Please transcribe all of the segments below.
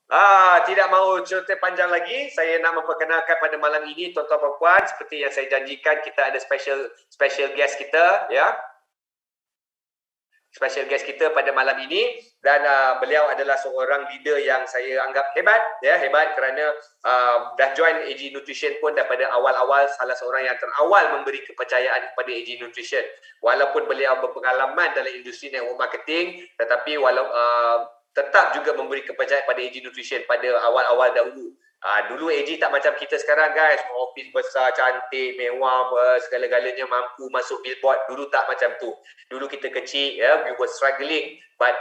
Tidak mahu cerita panjang lagi, saya nak memperkenalkan pada malam ini tuan-tuan dan puan, seperti yang saya janjikan, kita ada special guest kita, ya. Special guest kita pada malam ini, dan beliau adalah seorang leader yang saya anggap hebat, ya, hebat kerana dah join AG Nutrition pun daripada awal-awal, salah seorang yang terawal memberi kepercayaan kepada AG Nutrition. Walaupun beliau berpengalaman dalam industri network marketing, tetapi tetap juga memberi kepercayaan pada AG Nutrition pada awal-awal dahulu. Dulu AG tak macam kita sekarang, guys. Office besar, cantik, mewah, segala-galanya mampu masuk billboard. Dulu tak macam tu. Dulu kita kecil, ya, we were struggling, but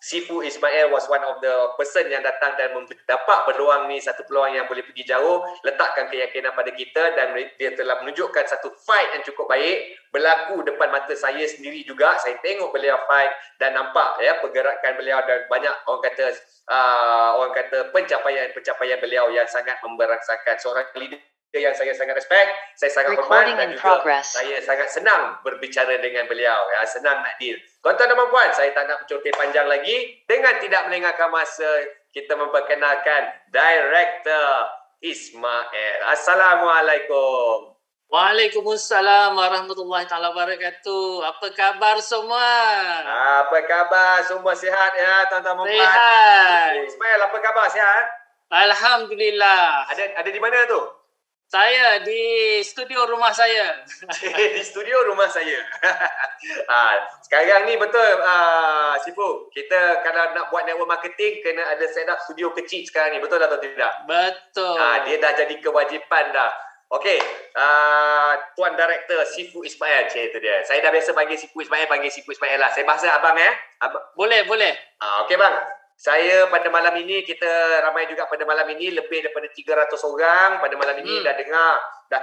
Sifu Ismail was one of the person yang datang dan dapat peluang ni, satu peluang yang boleh pergi jauh, letakkan keyakinan pada kita, dan dia telah menunjukkan satu fight yang cukup baik, berlaku depan mata saya sendiri juga. Saya tengok beliau fight dan nampak, ya, pergerakan beliau, dan banyak orang kata pencapaian beliau yang sangat memberangsakan. Seorang leader yang saya sangat respect, saya sangat hormat, dan juga saya sangat senang berbicara dengan beliau, ya, senang nak deal. Tuan-tuan dan puan, saya tak nak bercoteh panjang lagi. Dengan tidak melengahkan masa, kita memperkenalkan Director Ismail. Assalamualaikum. Waalaikumsalam warahmatullahi taala wabarakatuh. Apa khabar semua? Apa khabar? Semua sihat, ya, tuan-tuan dan puan? Sihat. Ismail, apa khabar? Sihat? Alhamdulillah. Ada di mana tu? Saya di studio rumah saya. Di studio rumah saya. Sekarang ni betul, Sifu, kita kalau nak buat network marketing kena ada set up studio kecil sekarang ni. Betul atau tidak? Betul. Dia dah jadi kewajipan dah. Okey, Tuan Director Sifu Ismail, itu dia. Saya dah biasa panggil Sifu Ismail lah. Saya bahasa abang, ya. Boleh. Okey bang. Saya pada malam ini, kita ramai juga pada malam ini, lebih daripada 300 orang pada malam ini dah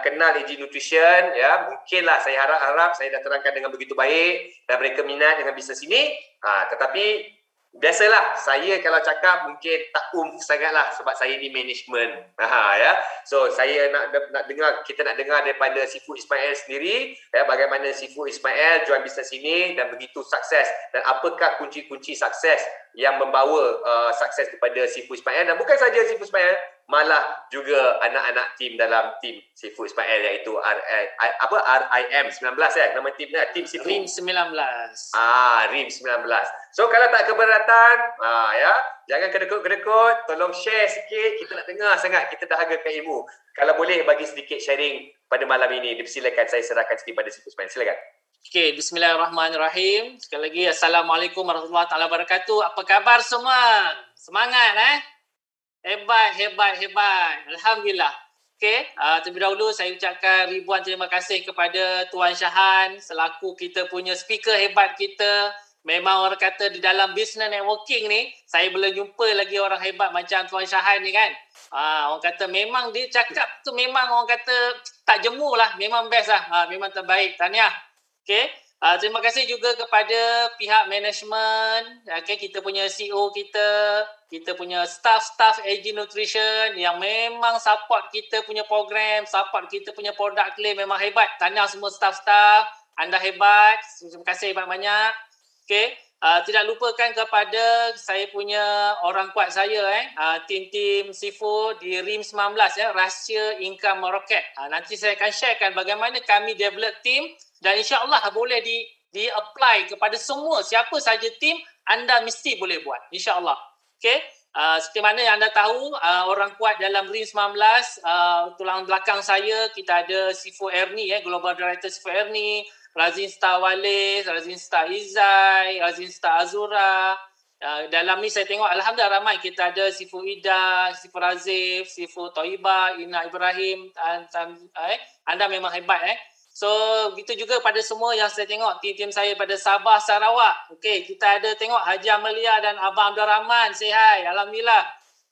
kenal AG Nutrition, ya. Mungkinlah, saya harap saya dah terangkan dengan begitu baik dan mereka minat dengan bisnes ini. Tetapi biasalah, saya kalau cakap mungkin tak sangatlah sebab saya ni management. Ya. So saya nak dengar, kita nak dengar daripada Sifu Ismail sendiri, ya, bagaimana Sifu Ismail join bisnes ini dan begitu sukses, dan apakah kunci-kunci sukses yang membawa sukses kepada Sifu Ismail, dan bukan saja Sifu Ismail, malah juga anak-anak tim dalam tim Sifu Ismail, iaitu RIM 19, ya, nama timnya, tim Sifu RIM 19. RIM 19. So kalau tak keberatan, ya, jangan kedekut-kedekut, tolong share sikit, kita nak dengar sangat, kita dahagakan ilmu. Kalau boleh bagi sedikit sharing pada malam ini, dipersilakan, saya serahkan sikit pada Sifu Ismail. Silakan. Okey, bismillahirrahmanirrahim. Sekali lagi, Assalamualaikum warahmatullahi wabarakatuh. Apa khabar semua? Semangat, Hebat. Alhamdulillah. Okey, terlebih dahulu saya ucapkan ribuan terima kasih kepada Tuan Syahan selaku kita punya speaker hebat kita. Memang orang kata di dalam business networking ni, saya boleh jumpa lagi orang hebat macam Tuan Syahan ni, kan. Orang kata memang dia cakap tu memang orang kata tak jemu lah. Memang best lah. Memang terbaik. Tahniah. Okay. Terima kasih juga kepada pihak management, kita punya CEO kita punya staff AG Nutrition yang memang support kita punya program, support kita punya produk claim, memang hebat. Tahniah semua staff-staff, anda hebat. Terima kasih banyak-banyak. Okay. Tidak lupakan kepada saya punya orang kuat saya, tim Sifu di RIM 19, Rahsia Income Rocket. Nanti saya akan sharekan bagaimana kami develop tim, dan insya-Allah boleh di-apply kepada semua, siapa saja tim, anda mesti boleh buat, insya-Allah. Okey. Seperti mana yang anda tahu, orang kuat dalam RIM 19, tulang belakang saya, kita ada Sifu Erni, Global Director Sifu Erni, Razin Star Walis, Razin Star Izai, Razin Star Azura. Dalam ni saya tengok alhamdulillah ramai. Kita ada Sifu Ida, Sifu Razif, Sifu Toiba, Ina Ibrahim. Anda memang hebat, So, begitu juga pada semua yang saya tengok, tim-tim saya pada Sabah, Sarawak. Okey, kita ada tengok Haji Amalia dan Abang Abdul Rahman. Say hi, alhamdulillah.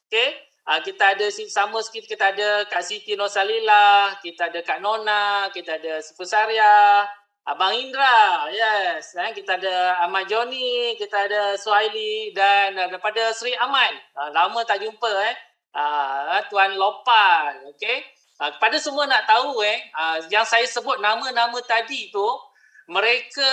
Okey, kita ada sama sikit, kita ada Kak Siti Norsalilah, kita ada Kak Nona, kita ada Sifu Saria, Abang Indra, yes. Kita ada Ahmad Joni, kita ada Suhaili, dan daripada Sri Aman. Lama tak jumpa, Tuan Lopan, okey. Kepada semua nak tahu, yang saya sebut nama-nama tadi tu, mereka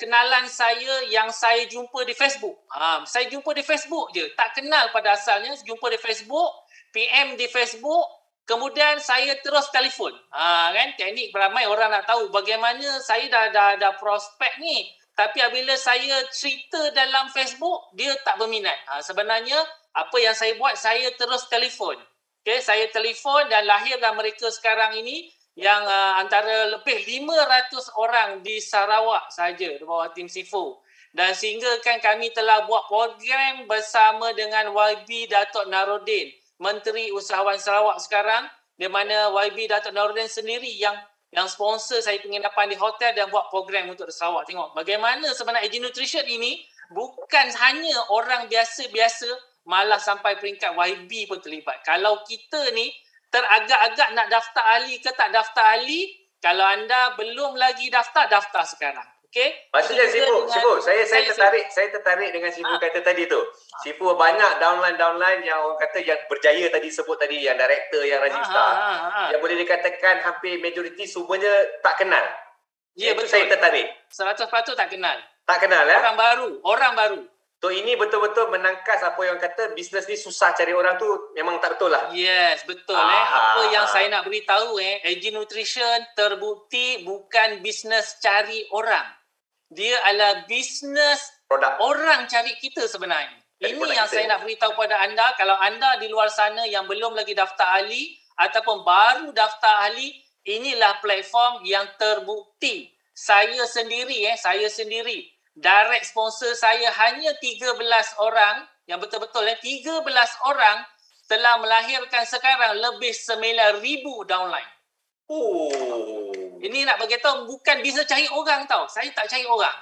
kenalan saya yang saya jumpa di Facebook. Saya jumpa di Facebook je. Tak kenal pada asalnya. Jumpa di Facebook, PM di Facebook, kemudian saya terus telefon. Kan? Teknik ramai orang nak tahu bagaimana saya dah prospek ni. Tapi apabila saya cerita dalam Facebook, dia tak berminat. Sebenarnya, apa yang saya buat, saya terus telefon. Okay, saya telefon dan lahirlah mereka sekarang ini yang antara lebih 500 orang di Sarawak saja di bawah tim Sifu. Dan sehingga kan kami telah buat program bersama dengan YB Datuk Narudin, Menteri Usahawan Sarawak sekarang, di mana YB Datuk Narudin sendiri yang sponsor saya penginapan di hotel dan buat program untuk di Sarawak. Tengok bagaimana sebenarnya AG Nutrition ini bukan hanya orang biasa-biasa, malah sampai peringkat YB pun terlibat. Kalau kita ni teragak-agak nak daftar ahli ke tak daftar ahli, kalau anda belum lagi daftar sekarang. Okey? Maksudnya Sifu, saya tertarik dengan Sifu kata tadi tu. Sifu banyak downline yang orang kata yang berjaya tadi sebut tadi, yang director, yang rising star. Yang boleh dikatakan hampir majoriti semuanya tak kenal. Ya, betul. Saya tertarik. 100% tak kenal. Tak kenal Orang baru. So ini betul-betul menangkas apa yang kata bisnes ni susah cari orang tu, memang tak betul lah. Yes, betul. Apa yang saya nak beritahu AG Nutrition terbukti bukan bisnes cari orang. Dia adalah bisnes produk. Orang cari kita sebenarnya. Ini yang saya nak beritahu pada anda. Kalau anda di luar sana yang belum lagi daftar ahli ataupun baru daftar ahli, inilah platform yang terbukti. Saya sendiri direct sponsor saya hanya 13 orang, yang betul-betul 13 orang telah melahirkan sekarang lebih 9,000 downline. Ini nak bagi tahu bukan bisa cari orang tau. Saya tak cari orang.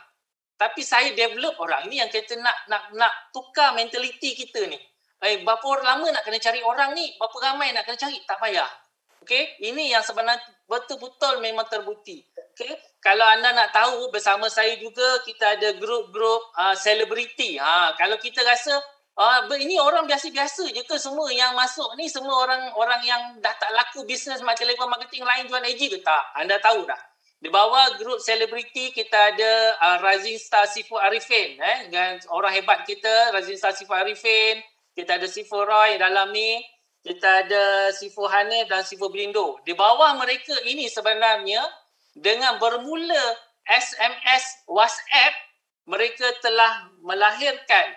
Tapi saya develop orang. Ini yang kita nak tukar mentaliti kita ni. Berapa lama nak kena cari orang ni? Berapa ramai nak kena cari? Tak payah. Okey, ini yang sebenarnya betul-betul memang terbukti. Okey, kalau anda nak tahu, bersama saya juga kita ada grup-grup selebriti. Kalau kita rasa ini orang biasa-biasa je ke semua yang masuk ni, semua orang yang dah tak laku bisnes macam telefon marketing lain jual AG ke tak? Anda tahu dah. Di bawah grup selebriti kita ada Rising Star Sifu Arifin, dengan orang hebat kita Rising Star Sifu Arifin. Kita ada Sifu Roy dalam ni. Kita ada Sifu Hanif dan Sifu Belindo. Di bawah mereka ini sebenarnya, dengan bermula SMS WhatsApp, mereka telah melahirkan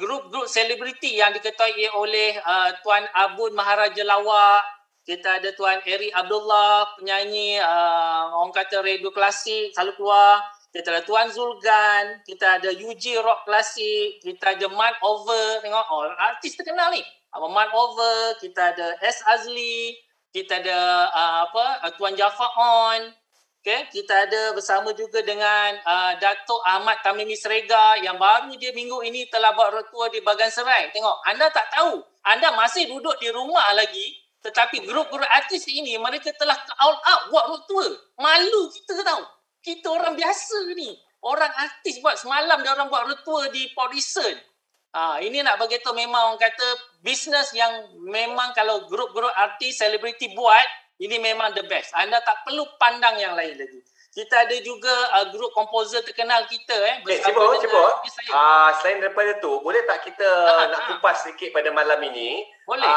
grup-grup selebriti yang diketuai oleh Tuan Abun Maharaja Lawak. Kita ada Tuan Eri Abdullah, penyanyi orang kata radio klasik selalu keluar. Kita ada Tuan Zulgan, kita ada UG Rock Klasik, kita ada Mat Over, tengok artis terkenal ni. Mat Over, kita ada S Azli, kita ada Tuan Jafar On. Okay, kita ada bersama juga dengan Datuk Ahmad Tamimi Srega yang baru dia minggu ini telah buat road tour di Bagan Serai. Tengok, anda tak tahu, anda masih duduk di rumah lagi, tetapi grup-grup artis ini mereka telah all out buat road tour. Malu kita tahu. Kita orang biasa ni. Orang artis buat semalam dia orang buat road tour di Port Dickson. Ini nak bagi tahu memang orang kata bisnes yang memang kalau grup-grup artis, selebriti buat, ini memang the best. Anda tak perlu pandang yang lain lagi. Kita ada juga grup komposer terkenal kita. Cibo. Selain daripada tu, boleh tak kita nak kupas sikit pada malam ini? Boleh.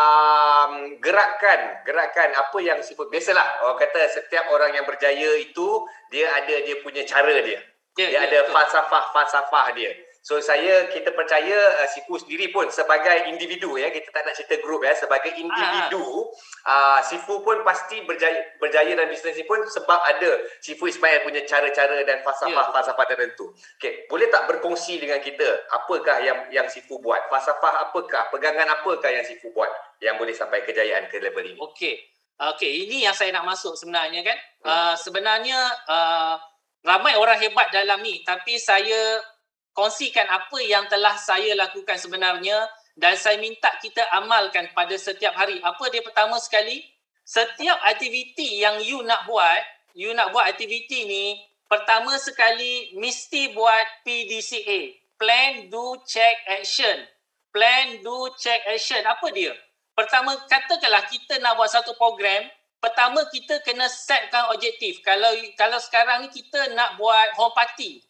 Gerakan apa yang sebut. Biasalah, orang kata setiap orang yang berjaya itu, dia ada dia punya cara dia. Dia ada falsafah dia. So kita percaya Sifu sendiri pun sebagai individu, kita tak nak cerita grup, sebagai individu Sifu pun pasti berjaya dalam bisnes ni pun sebab ada Sifu Ismail punya cara-cara dan falsafah tertentu. Okay, boleh tak berkongsi dengan kita apakah yang Sifu buat? Falsafah apakah, pegangan apakah yang Sifu buat yang boleh sampai kejayaan ke level ini? Okey, ini yang saya nak masuk sebenarnya kan. Sebenarnya ramai orang hebat dalam ni, tapi saya kongsikan apa yang telah saya lakukan sebenarnya dan saya minta kita amalkan pada setiap hari. Apa dia? Pertama sekali, setiap aktiviti yang you nak buat aktiviti ni, pertama sekali mesti buat PDCA. Plan, Do, Check, Action. Plan, Do, Check, Action. Apa dia? Pertama, katakanlah kita nak buat satu program, pertama kita kena setkan objektif. Kalau sekarang ni kita nak buat home party,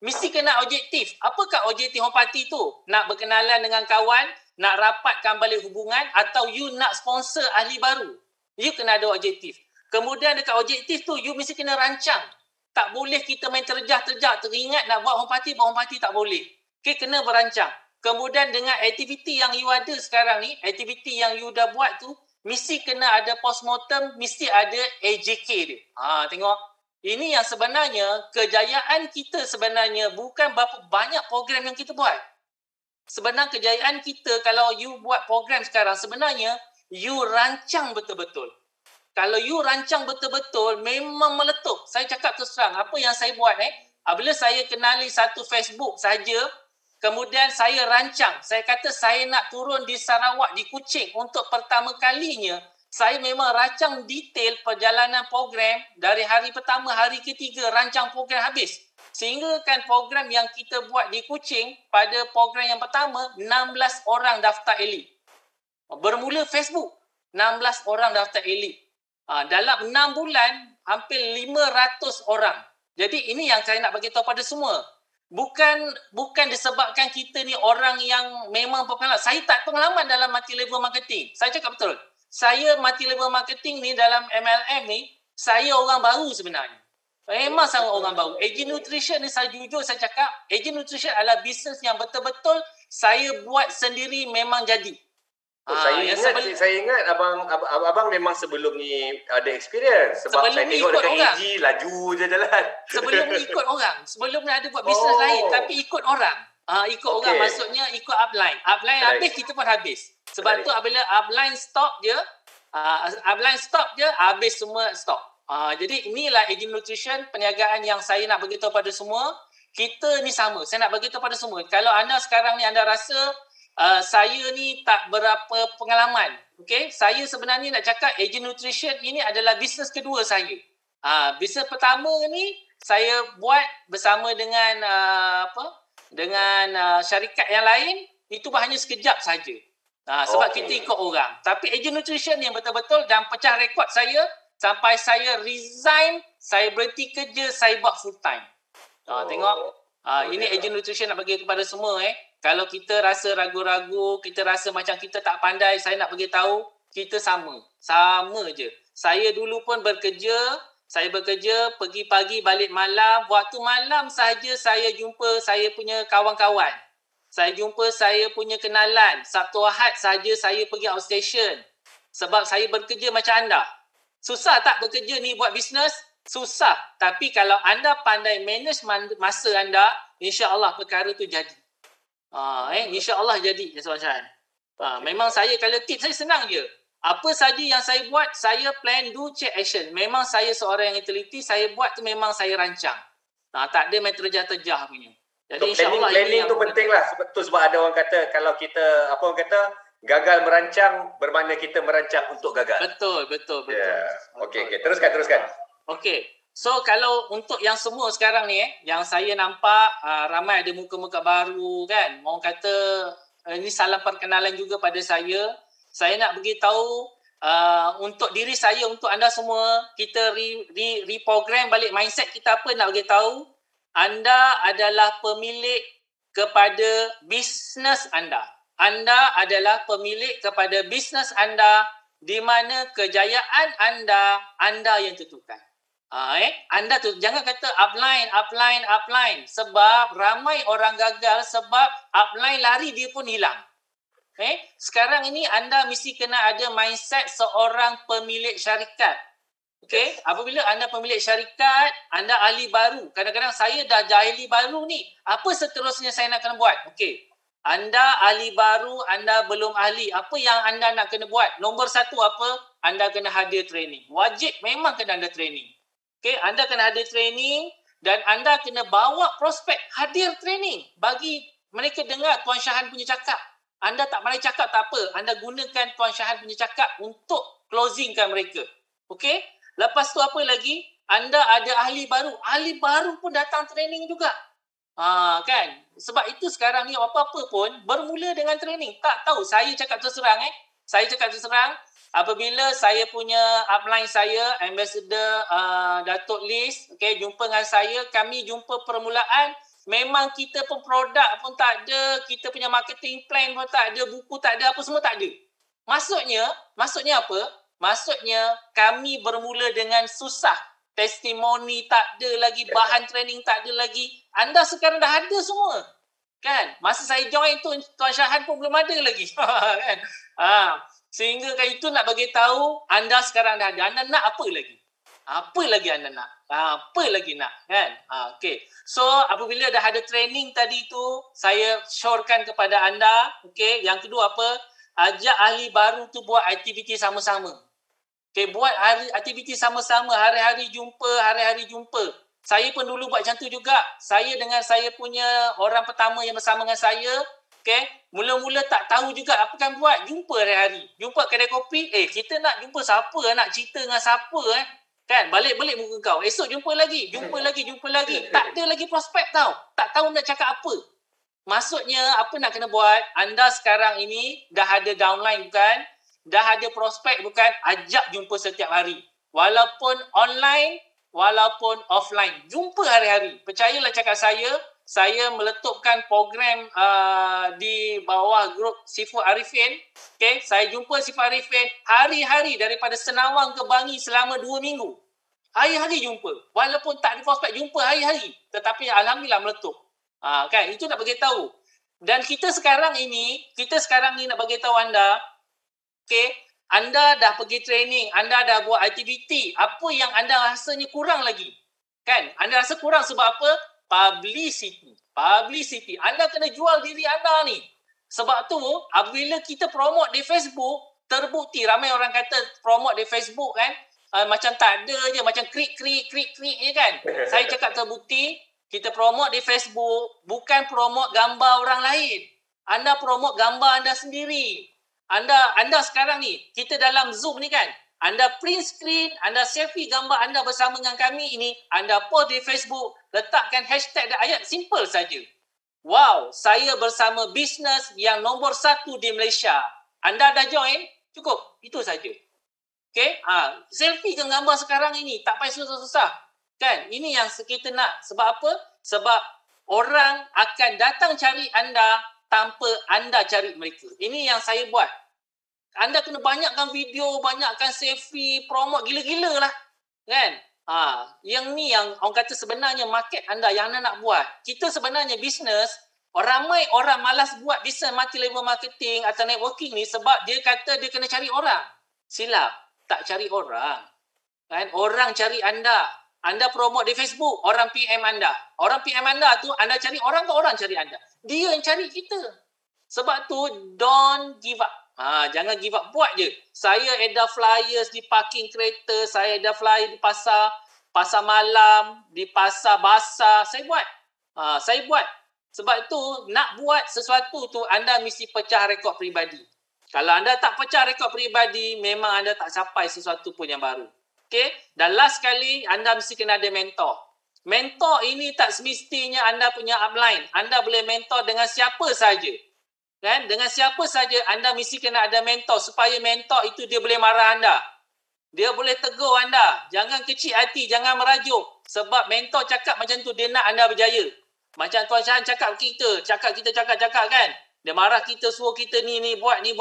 mesti kena objektif. Apakah objektif home party tu? Nak berkenalan dengan kawan, nak rapatkan balik hubungan, atau you nak sponsor ahli baru? You kena ada objektif. Kemudian dekat objektif tu, you mesti kena rancang. Tak boleh kita main terjah-terjah, teringat nak buat home party tak boleh. Okay, kena berancang. Kemudian dengan aktiviti yang you ada sekarang ni, aktiviti yang you dah buat tu, mesti kena ada postmortem, mesti ada AJK dia. Tengok. Ini yang sebenarnya, kejayaan kita sebenarnya bukan berapa banyak program yang kita buat. Sebenarnya kejayaan kita kalau you buat program sekarang, sebenarnya you rancang betul-betul. Kalau you rancang betul-betul, memang meletup. Saya cakap terus terang, apa yang saya buat bila saya kenali satu Facebook saja, kemudian saya rancang. Saya kata saya nak turun di Sarawak, di Kuching untuk pertama kalinya. Saya memang rancang detail perjalanan program dari hari pertama, hari ketiga, rancang program habis. Sehingga kan program yang kita buat di Kuching, pada program yang pertama, 16 orang daftar elit. Bermula Facebook, 16 orang daftar elit. Dalam 6 bulan, hampir 500 orang. Jadi ini yang saya nak bagi tahu pada semua. Bukan disebabkan kita ni orang yang memang berpengalaman. Saya tak pengalaman dalam multi-level marketing. Saya cakap betul. Saya multi-level marketing ni dalam MLM ni, saya orang baru sebenarnya. Memang sangat orang baru. Agent Nutrition ni saya jujur saya cakap, Agent Nutrition adalah bisnes yang betul-betul saya buat sendiri memang jadi. Saya ingat abang memang sebelum ni ada experience sebab saya tengok dekat AG laju je jalan. Sebelum ni ikut orang. Sebelum ni ada buat bisnes lain tapi ikut orang. Orang maksudnya ikut upline. Upline habis kita pun habis. Sebab tu apabila upline stop je, habis semua stop. Jadi inilah Agent Nutrition, perniagaan yang saya nak beritahu pada semua. Kita ni sama. Saya nak beritahu pada semua. Kalau anda sekarang ni anda rasa saya ni tak berapa pengalaman. Okay? Saya sebenarnya nak cakap Agent Nutrition ini adalah bisnes kedua saya. Bisnes pertama ni saya buat bersama dengan syarikat yang lain. Itu hanya sekejap saja. Sebab kita ikut orang. Tapi Agent Nutrition yang betul-betul dan pecah rekod saya sampai saya resign, saya berhenti kerja, saya buat full time. Tengok. Ini Agent Nutrition nak bagi kepada semua. Kalau kita rasa ragu-ragu, kita rasa macam kita tak pandai, saya nak bagi tahu kita sama. Sama je. Saya dulu pun bekerja, pergi pagi balik malam. Waktu malam sahaja saya jumpa saya punya kawan-kawan. Saya jumpa saya punya kenalan. Sabtu Ahad sahaja saya pergi outstation. Sebab saya bekerja macam anda. Susah tak bekerja ni buat bisnes? Susah. Tapi kalau anda pandai manage masa anda, insya-Allah perkara tu jadi. InsyaAllah jadi memang saya kalau tips saya senang je. Apa saja yang saya buat, saya plan, do, check, action. Memang saya seorang yang teliti, saya buat tu memang saya rancang. Tak ada main terjah-terjah punya. Jadi insyaAllah planning tu penting lah. Sebab ada orang kata kalau kita gagal merancang bermakna kita merancang untuk gagal. Betul. Yeah. Okey, teruskan. Okey. So kalau untuk yang semua sekarang ni yang saya nampak ramai ada muka-muka baru kan. Orang kata ini salam perkenalan juga pada saya. Saya nak beritahu untuk diri saya, untuk anda semua, kita reprogram balik mindset kita apa nak beritahu. Anda adalah pemilik kepada bisnes anda. Anda adalah pemilik kepada bisnes anda di mana kejayaan anda yang tentukan. Anda tu jangan kata upline sebab ramai orang gagal sebab upline lari dia pun hilang. Sekarang ini anda mesti kena ada mindset seorang pemilik syarikat. Apabila anda pemilik syarikat, anda ahli baru. Kadang-kadang saya dah ahli baru ni. Apa seterusnya saya nak kena buat? Anda ahli baru, anda belum ahli. Apa yang anda nak kena buat? Nombor satu apa? Anda kena hadir training. Wajib memang kena ada training. Anda kena hadir training dan anda kena bawa prospek hadir training. Bagi mereka dengar Tuan Syahan punya cakap. Anda tak pandai cakap tak apa. Anda gunakan Tuan Syahan punya cakap untuk closingkan mereka. Lepas tu apa lagi? Anda ada ahli baru. Ahli baru pun datang training juga. Kan? Sebab itu sekarang ni apa-apa pun bermula dengan training. Tak tahu. Saya cakap terus terang. apabila saya punya upline saya, ambassador Datuk Liz, okay, jumpa dengan saya, kami jumpa permulaan, memang kita pun produk pun tak ada, kita punya marketing plan pun tak ada, buku tak ada, apa semua tak ada. Maksudnya apa? Maksudnya kami bermula dengan susah. Testimoni tak ada lagi, bahan training tak ada lagi. Anda sekarang dah ada semua. Kan? Masa saya join tu, Tuan Syahan pun belum ada lagi. Kan? Sehingga kan itu nak bagi tahu anda sekarang dah ada. Anda nak apa lagi? Apa lagi anda nak? Apa lagi nak? Kan? Okay. So, apabila dah ada training tadi tu, saya syorkan kepada anda. Okay. Yang kedua apa? Ajak ahli baru tu buat aktiviti sama-sama. Okay, buat aktiviti sama-sama, hari-hari jumpa. Saya pun dulu buat macam tu juga. Saya dengan saya punya orang pertama yang bersama dengan saya, okay, mula-mula tak tahu juga apa kan buat. Jumpa hari-hari. Jumpa kedai kopi, kita nak jumpa siapa, nak cerita dengan siapa kan, balik-balik muka kau. Esok jumpa lagi. Tak ada lagi prospek tau. Tak tahu nak cakap apa. Maksudnya, apa nak kena buat? Anda sekarang ini dah ada downline bukan? Dah ada prospek bukan? Ajak jumpa setiap hari. Walaupun online, walaupun offline. Jumpa hari-hari. Percayalah cakap saya meletupkan program di bawah grup Seafood Arifin. Okay? Saya jumpa Seafood Arifin hari-hari daripada Senawang ke Bangi selama 2 minggu. Hari-hari jumpa. Walaupun tak ada prospek, jumpa hari-hari. Tetapi Alhamdulillah meletup. Kan? Itu nak bagi tahu. Dan kita sekarang ni nak bagi tahu anda, okay, anda dah pergi training, anda dah buat aktiviti, apa yang anda rasanya kurang lagi? Kan? Anda rasa kurang sebab apa? Publicity. Anda kena jual diri anda ni. Sebab tu, apabila kita promote di Facebook, terbukti ramai orang kata promote di Facebook kan, macam tak ada je, macam krik je kan. Saya cakap terbukti, kita promote di Facebook, bukan promote gambar orang lain. Anda promote gambar anda sendiri. Anda sekarang ni, kita dalam Zoom ni kan, anda print screen, anda selfie gambar anda bersama dengan kami ini, anda post di Facebook, letakkan hashtag dan ayat, simple saja. Wow, saya bersama bisnes yang nombor 1 di Malaysia. Anda dah join? Cukup, itu saja. Okay? Selfie ke gambar sekarang ini, tak payah susah-susah. Kan? Ini yang kita nak. Sebab apa? Sebab orang akan datang cari anda tanpa anda cari mereka. Ini yang saya buat. Anda kena banyakkan video, banyakkan selfie, promote gila-gila lah. Kan? Yang ni yang orang kata sebenarnya market anda yang anda nak buat. Kita sebenarnya bisnes, ramai orang malas buat bisnes multi-level marketing atau networking ni sebab dia kata dia kena cari orang. Silap. Tak cari orang. Kan? Orang cari anda. Anda promote di Facebook, orang PM anda. Orang PM anda tu, anda cari orang ke orang cari anda? Dia yang cari kita. Sebab tu, don't give up. Jangan give up. Buat je. Saya edar flyers di parking kereta. Saya edar flyer di pasar malam, di pasar basah. Saya buat. Sebab tu, nak buat sesuatu tu, anda mesti pecah rekod peribadi. Kalau anda tak pecah rekod peribadi, memang anda tak capai sesuatu pun yang baru. Okay? Dan last sekali, anda mesti kena ada mentor. Mentor ini tak semestinya anda punya upline. Anda boleh mentor dengan siapa saja. Kan? Dengan siapa saja anda mesti kena ada mentor supaya mentor itu dia boleh marah anda. Dia boleh tegur anda. Jangan kecil hati, jangan merajuk. Sebab mentor cakap macam tu, dia nak anda berjaya. Macam Tuan Syahan cakap kan. Dia marah kita, suruh kita ni buat ni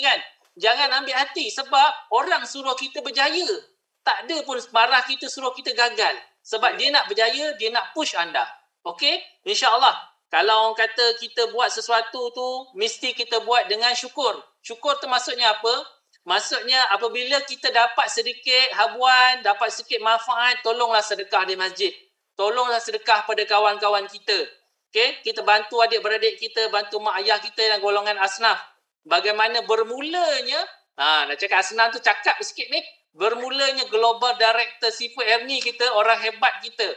kan. Jangan ambil hati sebab orang suruh kita berjaya. Tak ada pun marah kita suruh kita gagal. Sebab dia nak berjaya, dia nak push anda. Okey? InsyaAllah. Kalau orang kata kita buat sesuatu tu, mesti kita buat dengan syukur. Syukur tu maksudnya apa? Maksudnya apabila kita dapat sedikit habuan, dapat sedikit manfaat, tolonglah sedekah di masjid. Tolonglah sedekah pada kawan-kawan kita. Okey? Kita bantu adik-beradik kita, bantu mak ayah kita dan golongan asnaf. Bagaimana bermulanya, nak cakap asnaf tu cakap sikit ni, bermulanya Global Director Seafood Ernie kita, orang hebat kita.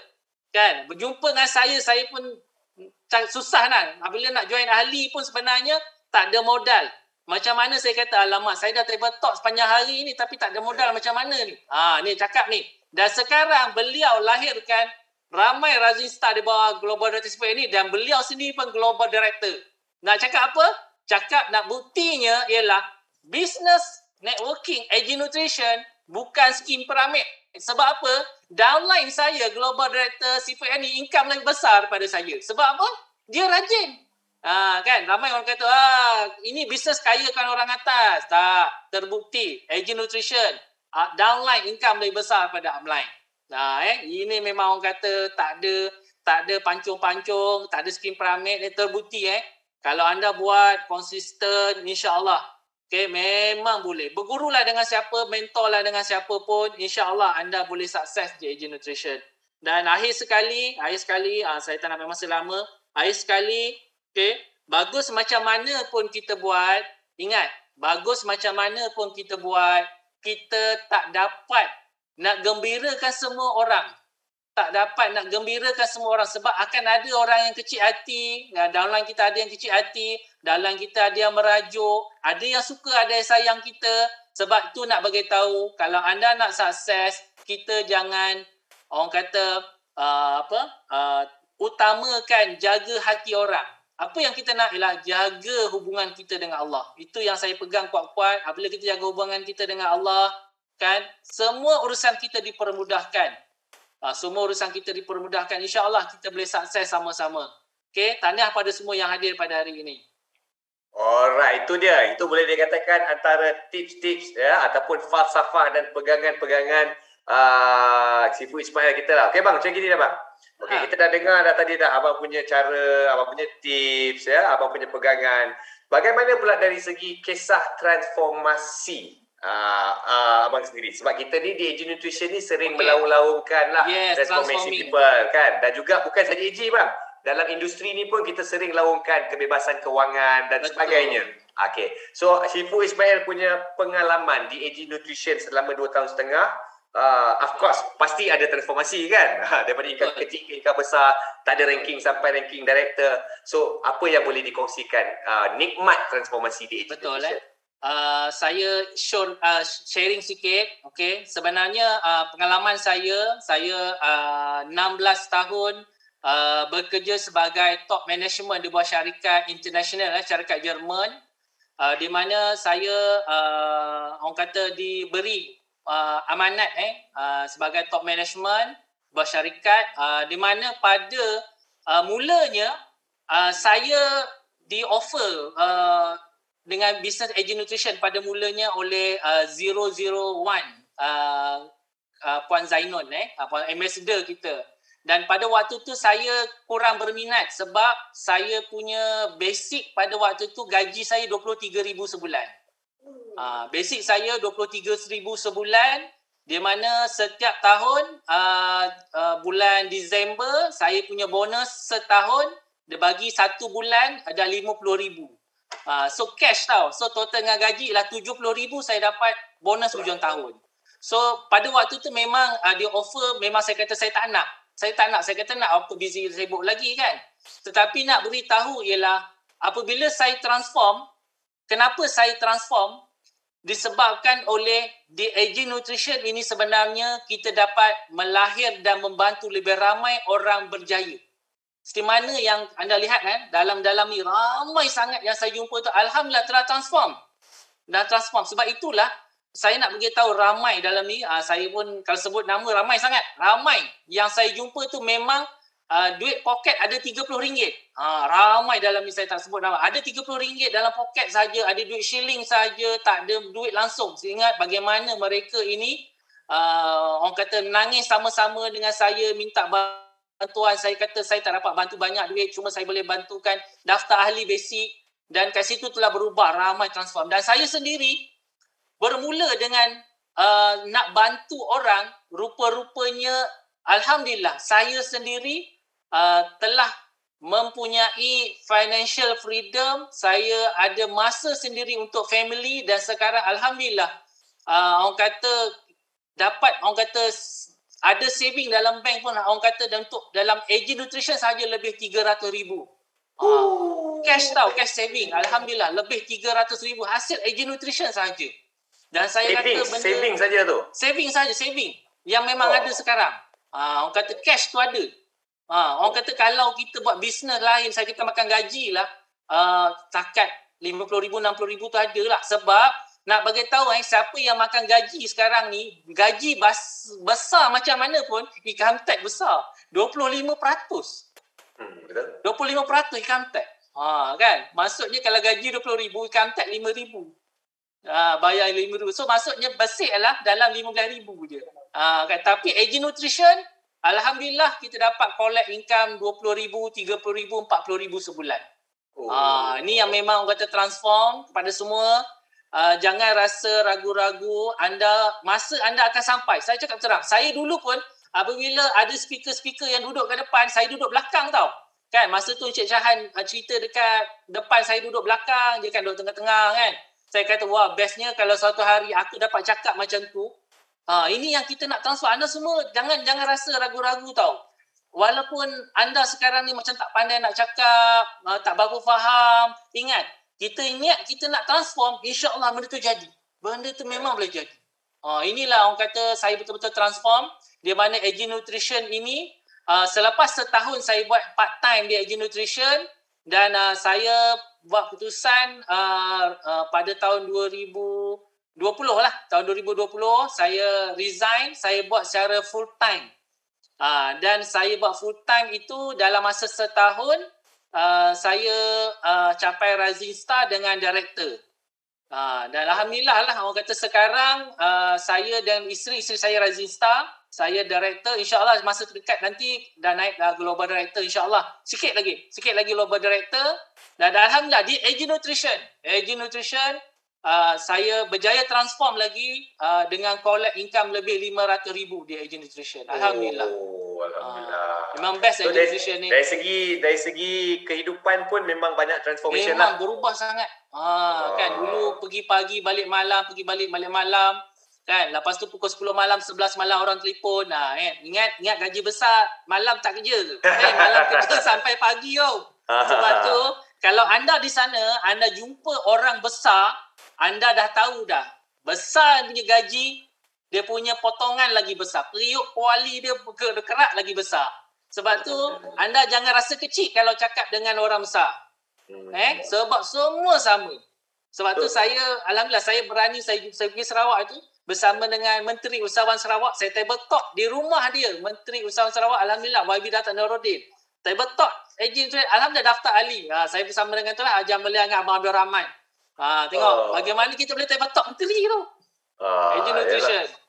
Kan? Berjumpa dengan saya pun susah kan. Apabila nak join ahli pun sebenarnya tak ada modal. Macam mana saya kata, alamak, saya dah table talk sepanjang hari ni tapi tak ada modal macam mana ni? Ni cakap ni. Dan sekarang beliau lahirkan ramai Rising Star di bawah Global Director Seafood Ernie dan beliau sendiri pun Global Director. Nak cakap apa? Cakap nak buktinya ialah bisnes Networking, AG Nutrition bukan skim piramid. Sebab apa? Downline saya, Global Director Seafood ni income lebih besar daripada saya. Sebab apa? Dia rajin. Kan? Ramai orang kata, ini bisnes kayakan orang atas. Tak. Terbukti. AG Nutrition, downline income lebih besar daripada upline. Ini memang orang kata tak ada pancung-pancung, tak ada skim piramid. Terbukti. Kalau anda buat konsisten, insya-Allah, okay, memang boleh. Bergurulah dengan siapa, mentorlah dengan siapa pun, insya-Allah anda boleh sukses di AG Nutrition. Dan akhir sekali, saya tak nak ambil masa lama. Akhir sekali, okay, bagus macam mana pun kita buat, ingat, bagus macam mana pun kita buat, kita tak dapat nak gembirakan semua orang. Tak dapat nak gembirakan semua orang sebab akan ada orang yang kecil hati. Downline kita ada yang kecil hati, downline kita ada yang merajuk, ada yang suka, ada yang sayang kita. Sebab tu nak bagi tahu, kalau anda nak sukses, kita jangan orang kata utamakan jaga hati orang. Apa yang kita nak ialah jaga hubungan kita dengan Allah. Itu yang saya pegang kuat-kuat. Apabila kita jaga hubungan kita dengan Allah, kan, semua urusan kita dipermudahkan. Semua urusan kita dipermudahkan. InsyaAllah kita boleh sukses sama-sama. Okay, tahniah pada semua yang hadir pada hari ini. Alright, itu dia. Itu boleh dikatakan antara tips-tips ataupun falsafah dan pegangan-pegangan Seafood Ismail kita lah. Okay bang, macam gini dah bang. Okay, kita dah dengar tadi abang punya cara, abang punya tips, abang punya pegangan. Bagaimana pula dari segi kisah transformasi abang sendiri? Sebab kita ni di AG Nutrition ni sering melaung-laungkan lah transformation people kan. Dan juga bukan saja AG bang, dalam industri ni pun kita sering laungkan kebebasan kewangan dan sebagainya. Okay, so Seafood Ismail punya pengalaman di AG Nutrition selama 2 tahun setengah, of course pasti ada transformasi kan. Daripada income kecil ke income besar, tak ada ranking sampai ranking director. So apa yang boleh dikongsikan nikmat transformasi di AG Nutrition? Saya sharing sikit. Okay, sebenarnya pengalaman saya 16 tahun bekerja sebagai top management di bawah syarikat international, syarikat Jerman, di mana saya orang kata diberi amanat sebagai top management bawah syarikat, di mana pada mulanya saya di offer dengan bisnes AG Nutrition pada mulanya oleh 001 Puan Zainun, Puan Ambassador kita. Dan pada waktu tu saya kurang berminat sebab saya punya basic pada waktu tu gaji saya 23,000 sebulan. Basic saya 23,000 sebulan, di mana setiap tahun bulan Disember saya punya bonus setahun, dia bagi 1 bulan ada 50,000. So cash tau. So total dengan gaji ialah 70,000 saya dapat bonus hujung tahun. So pada waktu tu memang dia offer, memang saya kata saya tak nak. Saya kata nak apa busy sibuk lagi kan. Tetapi nak beritahu ialah apabila saya transform, kenapa saya transform? Disebabkan oleh di AG Nutrition ini sebenarnya kita dapat melahir dan membantu lebih ramai orang berjaya. Seperti mana yang anda lihat kan, dalam ni ramai sangat yang saya jumpa tu, alhamdulillah telah transform. Sebab itulah saya nak beritahu ramai dalam ni, saya pun kalau sebut nama ramai sangat. Ramai yang saya jumpa tu memang duit poket ada RM30. Ramai dalam ni saya tak sebut nama. Ada RM30 dalam poket saja, ada duit shilling saja, tak ada duit langsung. Saya ingat bagaimana mereka ini orang kata menangis sama-sama dengan saya, minta bantuan. Saya kata saya tak dapat bantu banyak duit, cuma saya boleh bantukan daftar ahli basic, dan kat situ telah berubah, ramai transform. Dan saya sendiri bermula dengan nak bantu orang, rupa-rupanya alhamdulillah saya sendiri telah mempunyai financial freedom. Saya ada masa sendiri untuk family, dan sekarang alhamdulillah orang kata dapat, orang kata ada saving dalam bank pun, orang kata untuk dalam AG Nutrition saja lebih 300,000. Cash tau, cash saving. Alhamdulillah lebih 300,000 hasil AG Nutrition saja. Dan saya kata benda saving saja tu. Saving yang memang ada sekarang. Orang kata cash tu ada. Orang kata kalau kita buat bisnes lain, saya kata makan gaji lah, takat 50,000, 60,000 tu ada lah. Sebab nak bagi tahu siapa yang makan gaji sekarang ni, gaji besar macam mana pun, income tax besar. 25%. Betul. 25% income tax. Kan? Maksudnya kalau gaji 20,000, income tax 5,000. Bayar 5,000. So maksudnya basic adalah dalam 15,000 je. Kan? Tapi AG Nutrition, alhamdulillah kita dapat collect income 20,000, 30,000, 40,000 sebulan. Ni yang memang kata transform kepada semua. Jangan rasa ragu-ragu. Masa anda akan sampai. Saya cakap terang. Saya dulu pun apabila ada speaker-speaker yang duduk kat depan, saya duduk belakang tau. Kan masa tu Encik Syahan cerita dekat depan, saya duduk belakang, dia kan duduk tengah-tengah kan. Saya kata wah bestnya kalau suatu hari aku dapat cakap macam tu. Ini yang kita nak transfer. Anda semua jangan rasa ragu-ragu tau. Walaupun anda sekarang ni macam tak pandai nak cakap, tak bagus faham, ingat, kita nak transform, insya-Allah benda tu jadi. Benda tu memang boleh jadi. Inilah orang kata saya betul-betul transform, di mana AG Nutrition ini selepas setahun saya buat part time di AG Nutrition dan saya buat keputusan pada tahun 2020 lah. Tahun 2020 saya resign, saya buat secara full time. Dan saya buat full time itu dalam masa setahun saya capai Rising Star dengan director. Dan alhamdulillah lah orang kata sekarang saya dan isteri saya Rising Star, saya director, insya-Allah masa terdekat nanti dah naik global director insya-Allah. Sikit lagi global director. Dan alhamdulillah di AG Nutrition saya berjaya transform lagi dengan collect income lebih 500,000 di AG Nutrition. Alhamdulillah. Alhamdulillah. Memang best AG Nutrition ni. Dari segi kehidupan pun memang banyak transformation memang lah. Berubah sangat. Kan dulu pergi pagi balik malam, pergi balik malam. Kan lepas tu pukul 10 malam, 11 malam orang telefon. Ingat gaji besar, malam tak kerja. Malam kerja sampai pagi tau. Sebab tu kalau anda di sana, anda jumpa orang besar, anda dah tahu dah. Besar punya gaji, dia punya potongan lagi besar. Periuk kuali dia berkerak lagi besar. Sebab tu, anda jangan rasa kecil kalau cakap dengan orang besar. Sebab semua sama. Sebab tu alhamdulillah saya berani, saya pergi Sarawak itu bersama dengan Menteri Usahawan Sarawak. Saya table talk di rumah dia, Menteri Usahawan Sarawak, alhamdulillah, YB Datuk Nuruddin. Table talk, alhamdulillah daftar ahli. Saya bersama dengan tu lah, Haji Melia dengan Abang Abdul Rahman. Tengok bagaimana kita boleh table talk menteri tu. AG Nutrition. Yalah.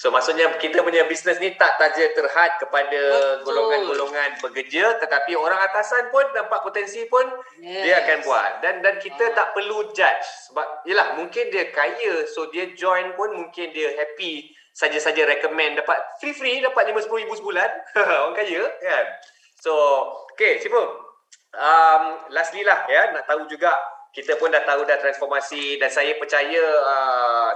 So maksudnya kita punya bisnes ni tak saja terhad kepada golongan-golongan pekerja, tetapi orang atasan pun nampak potensi pun dia akan buat. Dan kita tak perlu judge sebab yalah mungkin dia kaya, so dia join pun mungkin dia happy saja-saja recommend dapat free dapat 5-10 ribu sebulan. Orang kaya kan. So okay Sifu, lastly lah ya, nak tahu juga, kita pun dah tahu dah transformasi dan saya percaya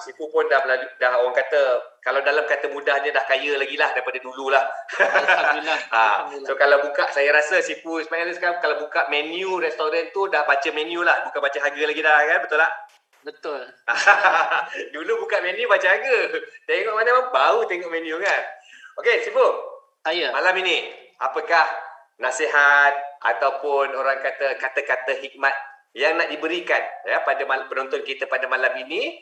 Sifu pun dah orang kata, kalau dalam kata mudahnya dah kaya lagi lah daripada dulu lah. Alhamdulillah. So kalau buka, saya rasa Sifu Ismail sekarang kalau buka menu restoran tu dah baca menu lah, bukan baca harga lagi dah kan, betul tak? Betul. Dulu buka menu baca harga, tengok mana baru tengok menu kan. Okey Sifu, malam ini apakah nasihat ataupun orang kata kata-kata hikmat yang nak diberikan pada penonton kita pada malam ini?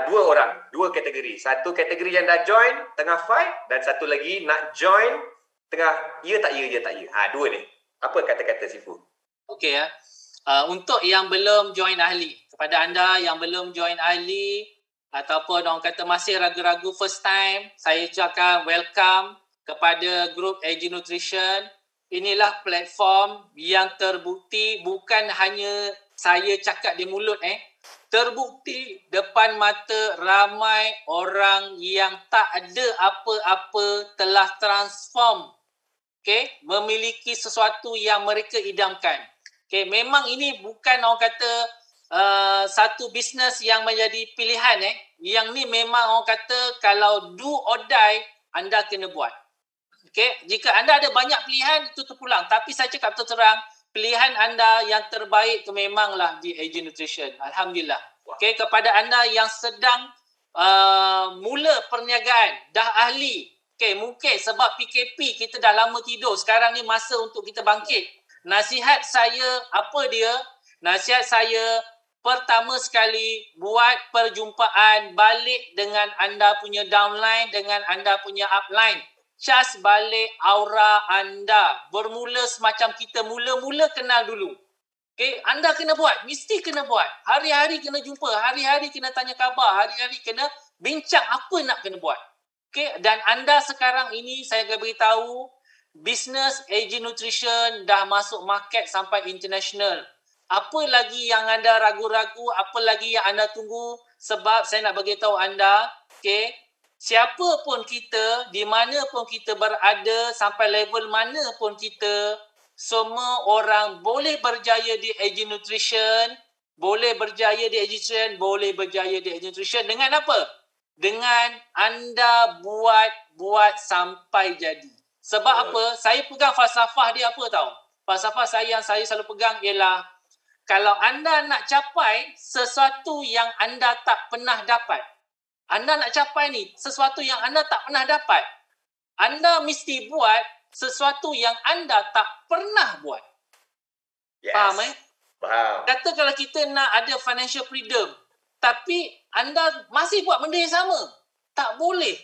Dua kategori. Satu kategori yang dah join tengah fight dan satu lagi nak join tengah ya tak ya. Dua ni. Apa kata-kata Sifu? Okey untuk yang belum join ahli, kepada anda yang belum join ahli ataupun orang kata masih ragu-ragu first time, saya ucapkan welcome kepada grup AG Nutrition. Inilah platform yang terbukti, bukan hanya saya cakap di mulut terbukti depan mata ramai orang yang tak ada apa-apa telah transform, memiliki sesuatu yang mereka idamkan. Memang ini bukan orang kata satu bisnes yang menjadi pilihan. Yang ni memang orang kata kalau do or die, anda kena buat. Jika anda ada banyak pilihan, itu terpulang. Tapi saya cakap terang, pilihan anda yang terbaik itu memanglah di AG Nutrition. Alhamdulillah. Kepada anda yang sedang mula perniagaan, dah ahli, mungkin sebab PKP kita dah lama tidur, sekarang ni masa untuk kita bangkit. Nasihat saya, Nasihat saya, pertama sekali buat perjumpaan balik dengan anda punya downline, dengan anda punya upline. Cas balik aura anda. Bermula semacam kita mula-mula kenal dulu. Okay, anda kena buat, mesti kena buat. Hari-hari kena jumpa, hari-hari kena tanya khabar, hari-hari kena bincang apa nak kena buat. Okay, dan anda sekarang ini saya akan beritahu, bisnes AG Nutrition dah masuk market sampai international. Apa lagi yang anda ragu-ragu, apa lagi yang anda tunggu? Sebab saya nak bagi tahu anda, okay, siapa pun kita, di mana pun kita berada, sampai level mana pun kita, semua orang boleh berjaya di AG Nutrition, boleh berjaya di AG Nutrition, boleh berjaya di AG Nutrition dengan apa? Dengan anda buat sampai jadi. Sebab apa? Saya pegang falsafah dia apa tahu? Falsafah saya yang saya selalu pegang ialah kalau anda nak capai sesuatu yang anda tak pernah dapat, anda nak capai ni sesuatu yang anda tak pernah dapat, anda mesti buat sesuatu yang anda tak pernah buat. Yes. Faham Faham. Kata kalau kita nak ada financial freedom, tapi anda masih buat benda yang sama, tak boleh.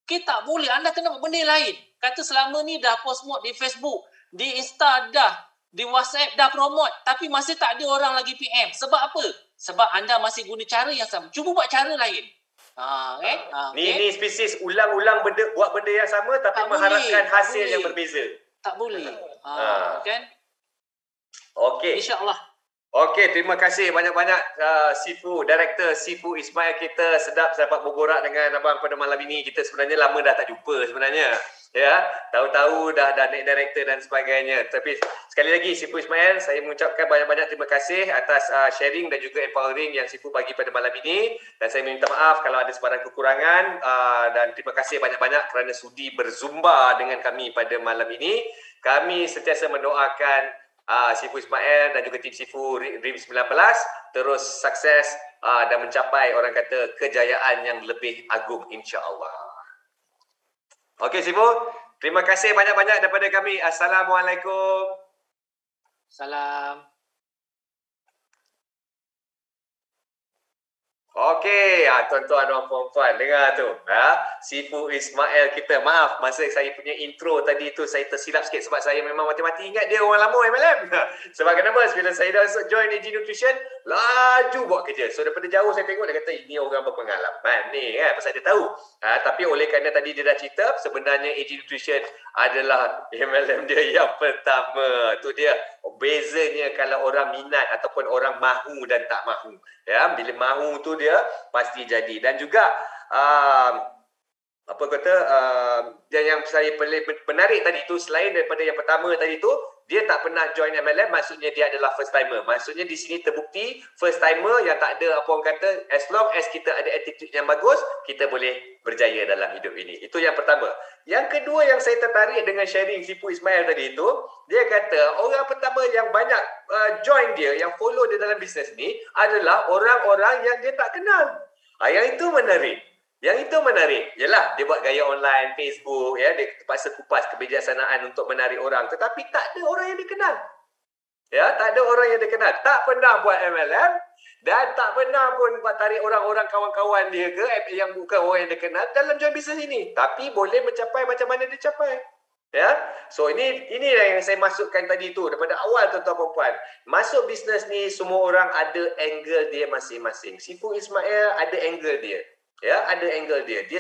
Kita tak boleh. Anda kena buat benda lain. Kata selama ni dah post di Facebook, di Insta dah, di WhatsApp dah promote, tapi masih tak ada orang lagi PM. Sebab apa? Sebab anda masih guna cara yang sama. Cuba buat cara lain. Ni spesies ulang-ulang buat benda yang sama tapi tak mengharapkan hasil yang berbeza. Tak boleh. Kan? Okey. InsyaAllah. Okey, terima kasih banyak-banyak Sifu, Director Sifu Ismail kita. Sedap dapat berborak dengan abang pada malam ini. Kita sebenarnya lama dah tak jumpa sebenarnya. Ya, tahu-tahu dah naik director dan sebagainya. Tapi sekali lagi Sifu Ismail, saya mengucapkan banyak-banyak terima kasih atas sharing dan juga empowering yang Sifu bagi pada malam ini. Dan saya minta maaf kalau ada sebarang kekurangan dan terima kasih banyak-banyak kerana sudi berzumba dengan kami pada malam ini. Kami sentiasa mendoakan Sifu Ismail dan juga tim Sifu Dream 19 terus sukses dan mencapai orang kata kejayaan yang lebih agung insya-Allah. Okey Sifu, terima kasih banyak-banyak daripada kami. Assalamualaikum. Salam. Okey, tuan-tuan dan puan-puan, dengar tu. Sifu Ismail kita. Maaf, masa saya punya intro tadi tu saya tersilap sikit sebab saya memang mati-mati ingat dia orang lama MLM. Sebab kenapa? Bila saya dah join AG Nutrition, laju buat kerja. So daripada jauh saya tengok dia kata ini orang berpengalaman ni kan, pasal dia tahu. Tapi oleh kerana tadi dia dah cerita, sebenarnya AG Nutrition adalah MLM dia yang pertama. Tu dia bezanya kalau orang minat ataupun orang mahu dan tak mahu. Ya, bila mahu tu dia pasti jadi. Dan juga dan yang saya menarik tadi tu, selain daripada yang pertama tadi tu, dia tak pernah join MLM, maksudnya dia adalah first timer. Maksudnya di sini terbukti first timer yang tak ada apa orang kata, as long as kita ada attitude yang bagus, kita boleh berjaya dalam hidup ini. Itu yang pertama. Yang kedua yang saya tertarik dengan sharing Sifu Ismail tadi itu, dia kata orang pertama yang banyak join dia, yang follow dia dalam bisnes ni adalah orang-orang yang dia tak kenal. Yang itu menarik. Yang itu menarik. Yalah, dia buat gaya online, Facebook, ya, dia terpaksa kupas kebijaksanaan untuk menarik orang. Tetapi tak ada orang yang dikenal. Ya, tak ada orang yang dikenal. Tak pernah buat MLM dan tak pernah pun buat tarik orang-orang kawan-kawan dia ke yang bukan orang yang dikenal dalam join bisnes ini. Tapi boleh mencapai macam mana dia capai. Ya. So ini yang saya masukkan tadi tu daripada awal tuan-tuan puan. Masuk bisnes ni semua orang ada angle dia masing-masing. Sifu Ismail ada angle dia. Ya, ada angle dia. Dia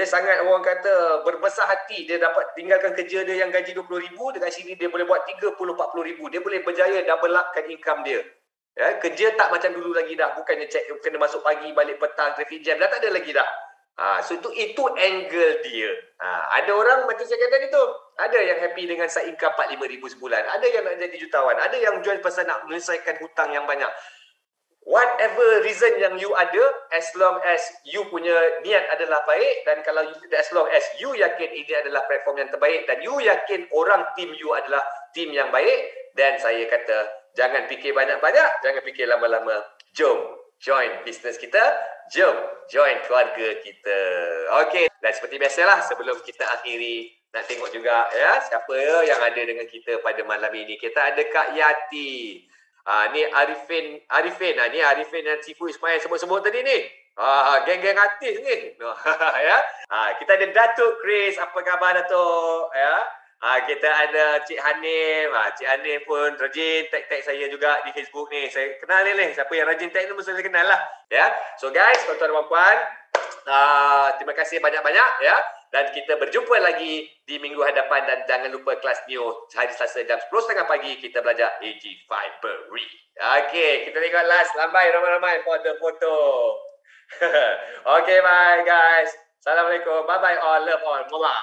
sangat orang kata berbesar hati. Dia dapat tinggalkan kerja dia yang gaji RM20,000, dekat sini dia boleh buat RM30,000-40,000. Dia boleh berjaya double upkan income dia. Ya, kerja tak macam dulu lagi dah. Bukannya kena masuk pagi, balik petang, traffic jam. Dah tak ada lagi dah. So itu angle dia. Ada orang macam saya kata itu. Ada yang happy dengan side income RM45,000 sebulan. Ada yang nak jadi jutawan. Ada yang join pasal nak menyelesaikan hutang yang banyak. Whatever reason yang you ada, as long as you punya niat adalah baik, dan kalau as long as you yakin ini adalah platform yang terbaik dan you yakin orang tim you adalah tim yang baik, dan saya kata jangan fikir banyak-banyak, jangan fikir lama-lama. Jom join bisnes kita, jom join keluarga kita. Okey, dan seperti biasalah sebelum kita akhiri, nak tengok juga ya siapa yang ada dengan kita pada malam ini. Kita ada Kak Yati. Ni Arifin. Ni Arifin dan Cipu Ismail sebut-sebut tadi ni. Geng-geng artis ni. Ya. Kita ada Datuk Chris. Apa khabar Datuk? Ya. Kita ada Cik Hanif. Cik Hanif pun rajin tag saya juga di Facebook ni. Saya kenal ni. Siapa yang rajin tag ni mesti saya kenal lah. Ya. So guys, tuan-tuan dan puan, terima kasih banyak-banyak ya. Dan kita berjumpa lagi di minggu hadapan dan jangan lupa kelas Neo hari Selasa jam 10.30 pagi kita belajar AG Fibery. Okey, kita tengok last lambai ramai-ramai foto-foto. Okay, bye guys. Assalamualaikum. Bye bye all. Love all. Mwah.